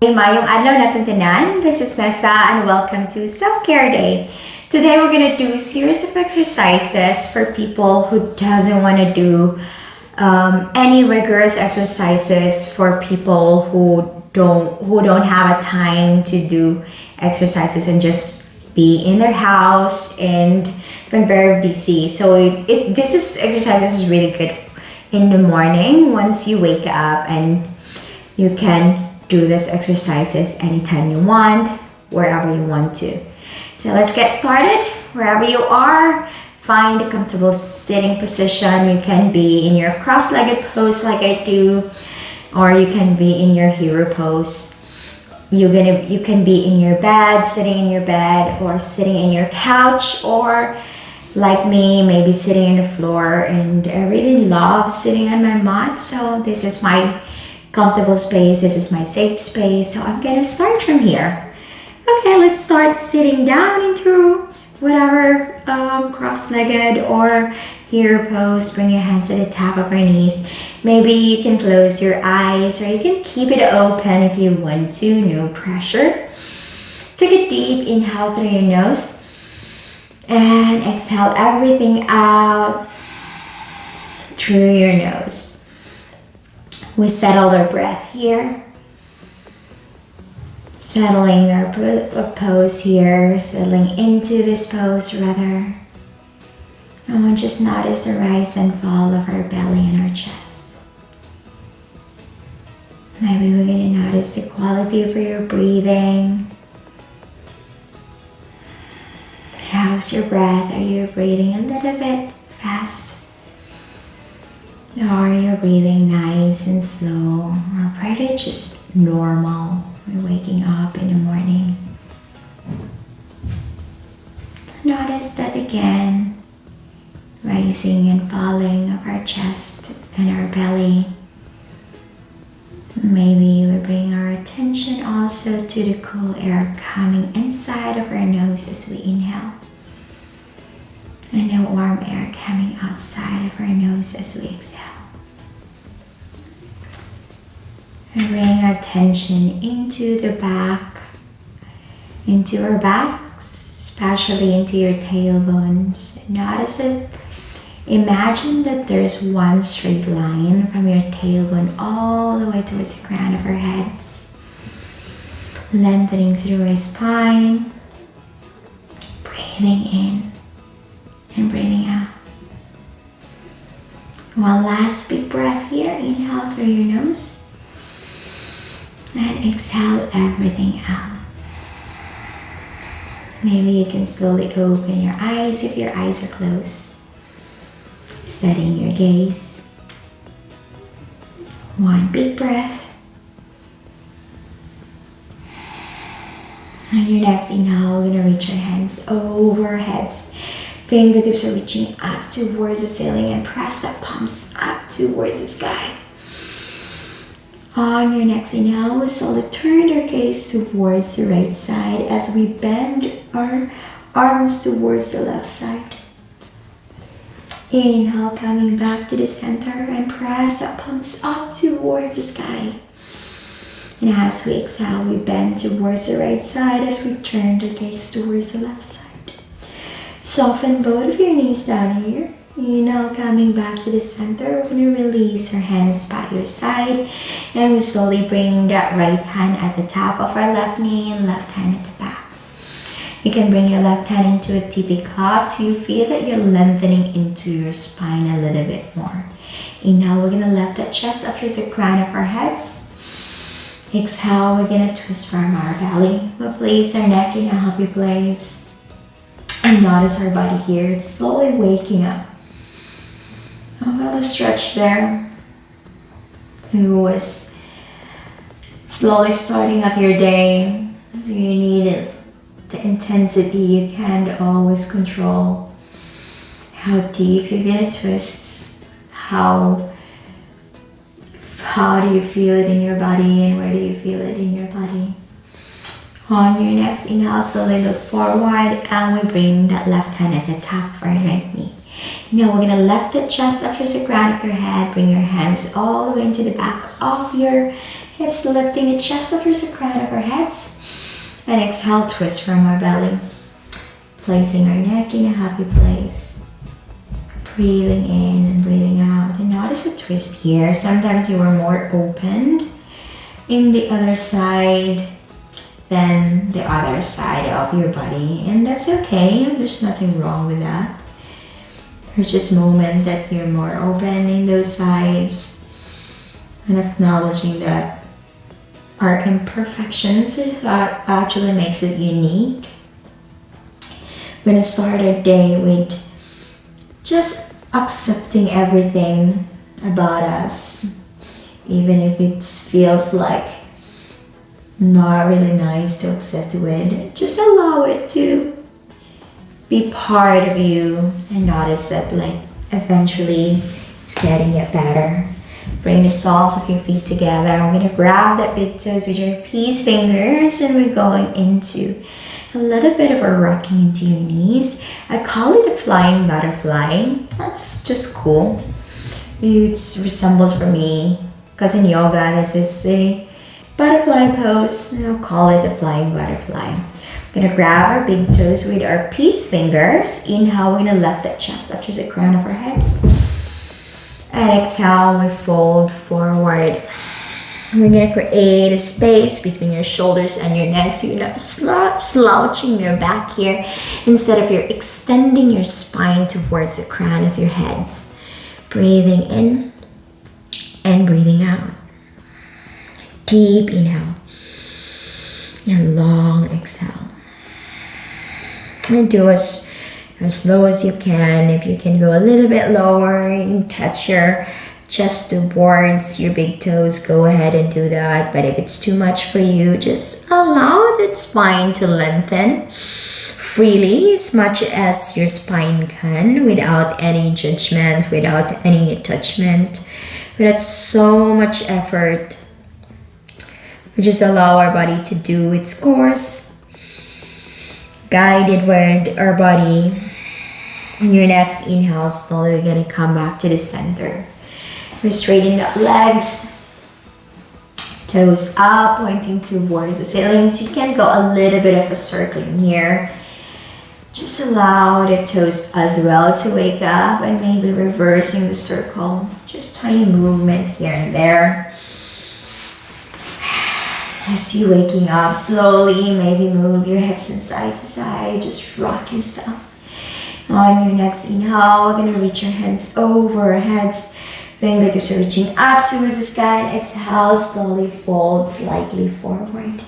Mayong adlaw natin tanan. This is Nessa and welcome to Self-Care Day. Today we're gonna do a series of exercises for people who doesn't want to do any rigorous exercises, for people who don't have a time to do exercises and just be in their house and been very busy. So this exercises is really good in the morning once you wake up, and you can do this exercises anytime you want, wherever you want to. So let's get started. Wherever you are, find a comfortable sitting position. You can be in your cross-legged pose like I do, or you can be in your hero pose. You can be in your bed, sitting in your bed, or sitting in your couch, or like me, maybe sitting on the floor. And I really love sitting on my mat, so this is my comfortable space. This is my safe space. So I'm gonna start from here. Okay, let's start sitting down into whatever cross-legged or hero pose. Bring your hands to the top of your knees. Maybe you can close your eyes, or you can keep it open if you want to, no pressure. Take a deep inhale through your nose and exhale everything out through your nose. We settled our breath here, settling our pose here, settling into this pose rather. And we'll just notice the rise and fall of our belly and our chest. Maybe we're going to notice the quality of your breathing. How's your breath? Are you breathing a little bit fast? Or you're breathing nice and slow, or pretty just normal. You're waking up in the morning. Notice that again, rising and falling of our chest and our belly. Maybe we bring our attention also to the cool air coming inside of our nose as we inhale, and the warm air coming outside of our nose as we exhale. And bring our attention into the back, into our backs, especially into your tailbones. Notice it. Imagine that there's one straight line from your tailbone all the way towards the crown of our heads, lengthening through our spine, breathing in and breathing out. One last big breath here. Inhale through your nose and exhale everything out. Maybe you can slowly open your eyes if your eyes are closed, steadying your gaze. One big breath. On your next inhale, we're gonna reach our hands over our heads. Fingertips are reaching up towards the ceiling, and press the palms up towards the sky. On your next inhale, we slowly turn our gaze towards the right side as we bend our arms towards the left side. Inhale, coming back to the center, and press the palms up towards the sky. And as we exhale, we bend towards the right side as we turn the gaze towards the left side. Soften both of your knees down here. Inhale, coming back to the center. We're going to release our hands by your side, and we slowly bring that right hand at the top of our left knee and left hand at the back. You can bring your left hand into a tippy cup so you feel that you're lengthening into your spine a little bit more. Inhale, we're going to lift the chest up towards the crown of our heads. Exhale, we're going to twist from our belly. We'll place our neck in a happy place, and notice our body here. It's slowly waking up. I feel the stretch there. Who was slowly starting up your day, so you need it. The intensity, you can't always control how deep you're gonna twist, how do you feel it in your body, and where do you feel it in your body. On your next inhale, slowly look forward, and we bring that left hand at the top of our right knee. Now we're gonna lift the chest up towards the ground of your head. Bring your hands all the way into the back of your Hips lifting the chest up towards the crown of our heads. And exhale, twist from our belly. Placing our neck in a happy place. Breathing in and breathing out. And notice a twist here. Sometimes you are more opened in the other side than the other side of your body. And that's okay. There's nothing wrong with that. There's just a moment that you're more open in those sides. And acknowledging that our imperfections is what actually makes it unique. We're gonna start our day with just accepting everything about us, even if it feels like not really nice to accept it. Just allow it to be part of you and notice that like eventually it's getting better. Bring the soles of your feet together. I'm gonna grab the big toes with your peace fingers and we're going into a little bit of a rocking into your knees. I call it a flying butterfly. That's just cool. It resembles for me, because in yoga this is a butterfly pose. I'll call it a flying butterfly. We're gonna grab our big toes with our peace fingers. Inhale, we're gonna lift the chest up to the crown of our heads. And exhale, we fold forward. We're gonna create a space between your shoulders and your neck so you're not slouching your back here. Instead of you're extending your spine towards the crown of your head. Breathing in and breathing out. Deep inhale and long exhale. And do as low as you can. If you can go a little bit lower, you can touch your chest towards your big toes, go ahead and do that. But if it's too much for you, just allow the spine to lengthen freely as much as your spine can, without any judgment, without any attachment, without so much effort. We just allow our body to do its course, guided with our body. On your next inhale, slowly we're gonna come back to the center. We straighten the legs, toes up, pointing towards the ceilings. You can go a little bit of a circling here. Just allow the toes as well to wake up and maybe reversing the circle. Just tiny movement here and there. As you waking up slowly, maybe move your hips from side to side. Just rock yourself. On your next inhale, we're gonna reach your hands over our heads. Fingertips are reaching up towards the sky. And exhale, slowly fold slightly forward.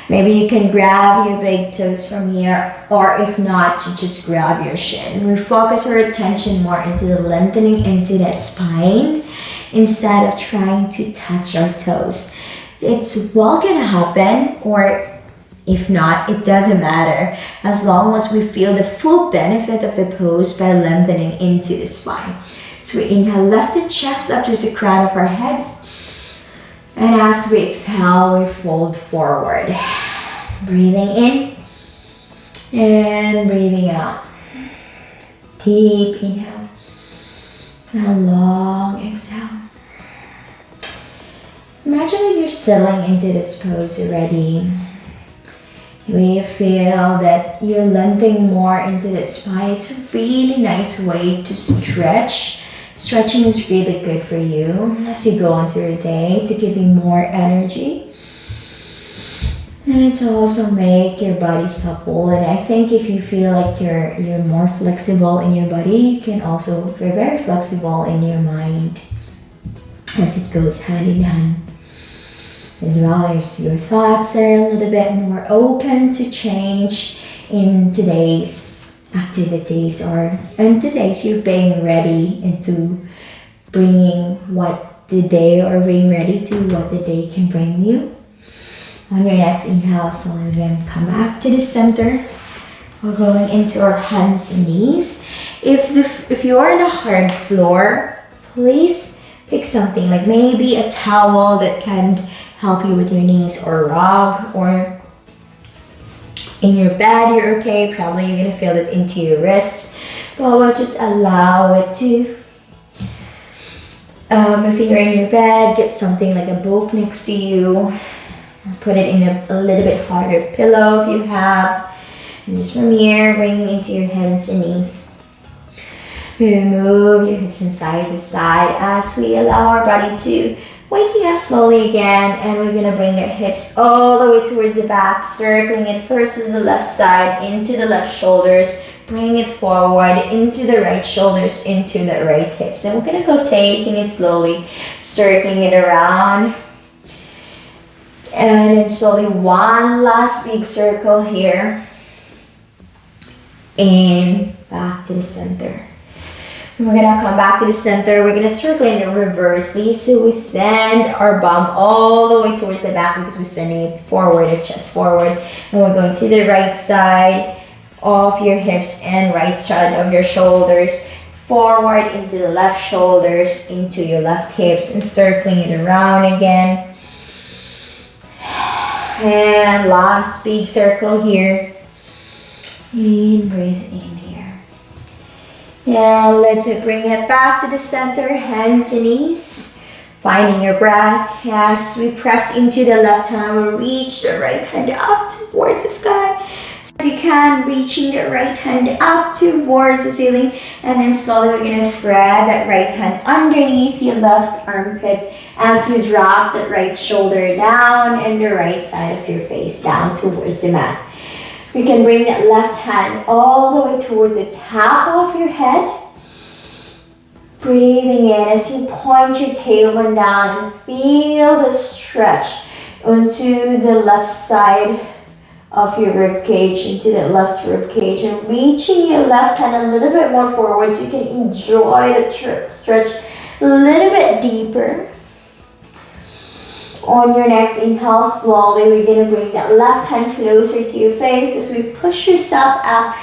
Maybe you can grab your big toes from here, or if not, you just grab your shin. We focus our attention more into the lengthening into that spine instead of trying to touch our toes. It's well gonna happen, or if not, it doesn't matter, as long as we feel the full benefit of the pose by lengthening into the spine. So we inhale, lift the chest up to the crown of our heads. And as we exhale, we fold forward. Breathing in and breathing out. Deep inhale and long exhale. Imagine that you're settling into this pose already. We feel that you're lengthening more into the spine. It's a really nice way to stretch. Stretching is really good for you as you go on through your day to give you more energy. And it's also make your body supple. And I think if you feel like you're more flexible in your body, you can also be very flexible in your mind as it goes hand in hand. As well as your thoughts are a little bit more open to change in today's activities, or in today's you're being ready into bringing what the day, or being ready to what the day can bring you. On your next inhale, slowly again come back to the center. We're going into our hands and knees. If you are on a hard floor, please pick something like maybe a towel that can help you with your knees, or a rug, or in your bed, you're okay. Probably you're gonna feel it into your wrists, but we'll just allow it to If you're in your bed, get something like a book next to you. Put it in a little bit harder pillow if you have. And just from here, bringing into your hands and knees. Move your hips from side to side as we allow our body to waking up slowly again. And we're gonna bring the hips all the way towards the back, circling it first to the left side, into the left shoulders. Bring it forward into the right shoulders, into the right hips. And we're gonna go taking it slowly, circling it around. And then slowly one last big circle here. And back to the center. And we're gonna come back to the center. We're gonna circle in reversely. So we send our bum all the way towards the back because we're sending it forward, the chest forward. And we're going to the right side of your hips and right side of your shoulders, forward into the left shoulders, into your left hips, and circling it around again. And last big circle here. And breathe in here. Now let's bring it back to the center, hands and knees. Finding your breath as we press into the left hand, we reach the right hand up towards the sky. So as you can, reaching the right hand up towards the ceiling, and then slowly we're gonna thread that right hand underneath your left armpit as you drop that right shoulder down and the right side of your face down towards the mat. You can bring that left hand all the way towards the top of your head. Breathing in as you point your tailbone down and feel the stretch onto the left side of your rib cage, into the left rib cage, and reaching your left hand a little bit more forward so you can enjoy the stretch a little bit deeper. On your next inhale, slowly we're going to bring that left hand closer to your face as we push yourself up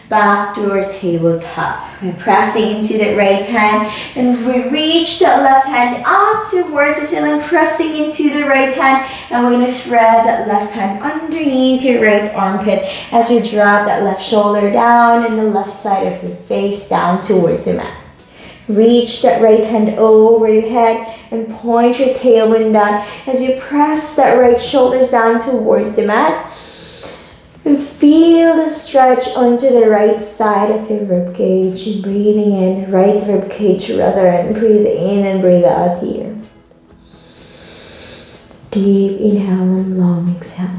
back to our tabletop. We're pressing into the right hand and we reach that left hand up towards the ceiling, pressing into the right hand, and we're going to thread that left hand underneath your right armpit as you drop that left shoulder down and the left side of your face down towards the mat. Reach that right hand over your head and point your tailbone down as you press that right shoulders down towards the mat. And feel the stretch onto the right side of your rib cage. And breathing in, right rib cage rather, and breathe in and breathe out here. Deep inhale and long exhale.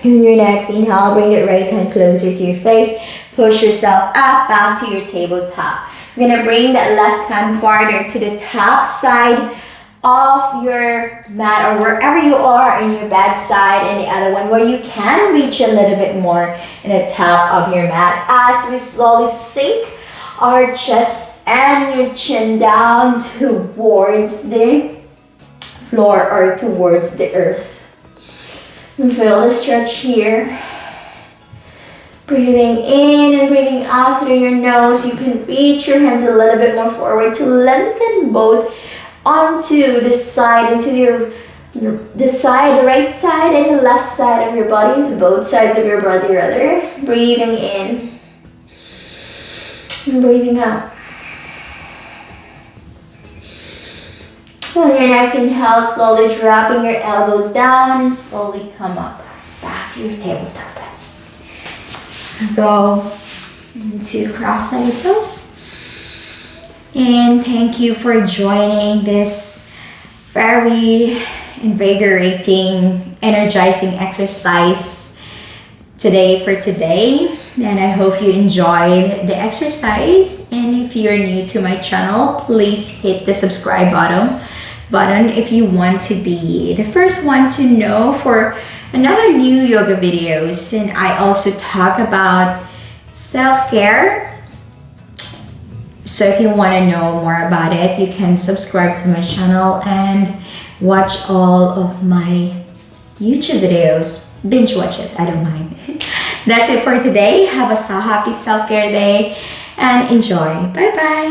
On your next inhale, bring the right hand closer to your face. Push yourself up, back to your tabletop. You're gonna bring that left hand farther to the top side of your mat, or wherever you are in your bed side, and the other one where you can reach a little bit more in the top of your mat as we slowly sink our chest and your chin down towards the floor or towards the earth. And feel the stretch here. Breathing in and breathing out through your nose. You can reach your hands a little bit more forward to lengthen both onto the side, into the right side and the left side of your body, into both sides of your body rather. Breathing in and breathing out. On your next inhale, slowly dropping your elbows down and slowly come up back to your tabletop. Go into cross-legged pose. And thank you for joining this very invigorating, energizing exercise today. And I hope you enjoyed the exercise. And if you're new to my channel, please hit the subscribe button if you want to be the first one to know for another new yoga videos. And I also talk about self-care. So if you want to know more about it, you can subscribe to my channel and watch all of my YouTube videos. Binge watch it, I don't mind. That's it for today. Have a so happy self-care day and enjoy. Bye bye.